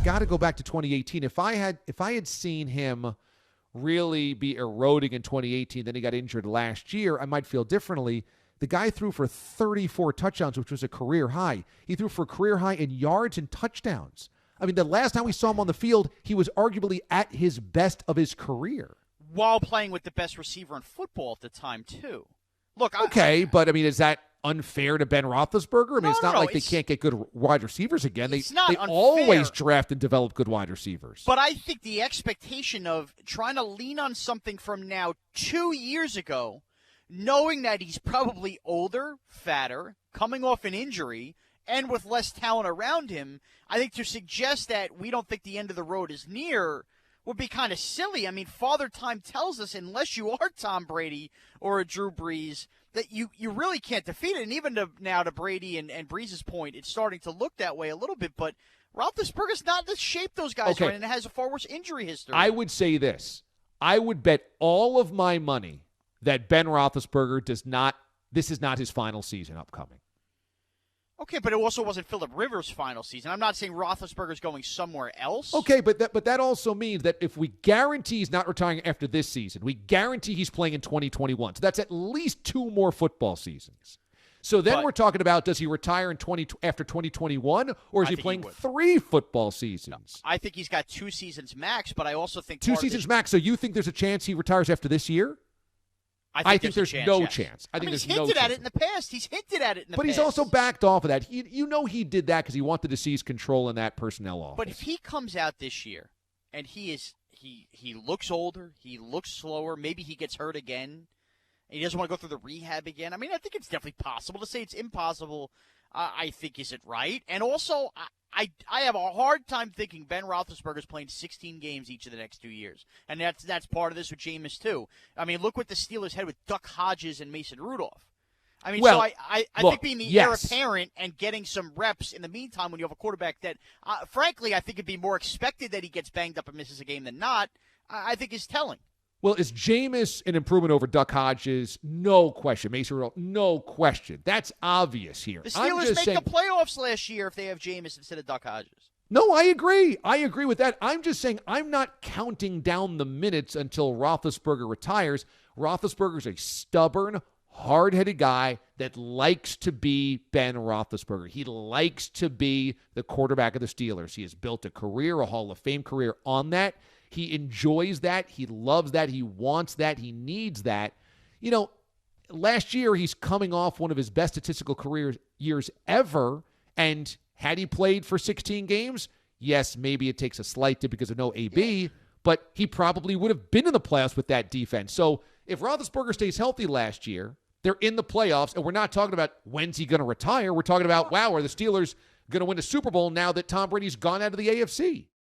got to go back to 2018. If I had seen him really be eroding in 2018, then he got injured last year, I might feel differently. The guy threw for 34 touchdowns, which was a career high. He threw for a career high in yards and touchdowns. I mean, the last time we saw him on the field, he was arguably at his best of his career. While playing with the best receiver in football at the time, too. Look, but I mean, is that unfair to Ben Roethlisberger? I mean, it's not like they can't get good wide receivers again. They always draft and develop good wide receivers. But I think the expectation of trying to lean on something from now 2 years ago, knowing that he's probably older, fatter, coming off an injury, and with less talent around him, I think to suggest that we don't think the end of the road is near would be kind of silly. I mean, Father Time tells us unless you are Tom Brady or a Drew Brees, that you really can't defeat it. And even now to Brady and Brees' point, it's starting to look that way a little bit. But Roethlisberger's not the shape those guys are in and has a far worse injury history. I would say this. I would bet all of my money that Ben Roethlisberger this is not his final season upcoming. Okay, but it also wasn't Phillip Rivers' final season. I'm not saying Roethlisberger's going somewhere else. Okay, but that also means that if we guarantee he's not retiring after this season, we guarantee he's playing in 2021. So that's at least 2 more football seasons. So then we're talking about, does he retire after 2021, or is he playing 3 football seasons? No, I think he's got 2 seasons max, but I also think 2 seasons max. So you think there's a chance he retires after this year? I think there's no chance. I think he's there's no hinted chance. at it in the past. He's hinted at it in the past. But he's also backed off of that. He did that because he wanted to seize control in that personnel office. But if he comes out this year and he looks older, he looks slower, maybe he gets hurt again, and he doesn't want to go through the rehab again. I mean, I think it's definitely possible. To say it's impossible, I think isn't right. And also, I have a hard time thinking Ben Roethlisberger's playing 16 games each of the next 2 years. And that's part of this with Jameis, too. I mean, look what the Steelers had with Duck Hodges and Mason Rudolph. I mean, I think being the heir apparent and getting some reps in the meantime when you have a quarterback that, frankly, I think it'd be more expected that he gets banged up and misses a game than not, I think is telling. Well, is Jameis an improvement over Duck Hodges? No question. Mason Rudolph? No question. That's obvious here. The Steelers make the playoffs last year if they have Jameis instead of Duck Hodges. No, I agree. I agree with that. I'm just saying I'm not counting down the minutes until Roethlisberger retires. Roethlisberger's a stubborn, hard-headed guy that likes to be Ben Roethlisberger. He likes to be the quarterback of the Steelers. He has built a career, a Hall of Fame career on that. He enjoys that. He loves that. He wants that. He needs that. You know, last year he's coming off one of his best statistical career years ever, and had he played for 16 games, yes, maybe it takes a slight dip because of no AB, but he probably would have been in the playoffs with that defense. So if Roethlisberger stays healthy last year, they're in the playoffs, and we're not talking about when's he going to retire. We're talking about, wow, are the Steelers going to win a Super Bowl now that Tom Brady's gone out of the AFC?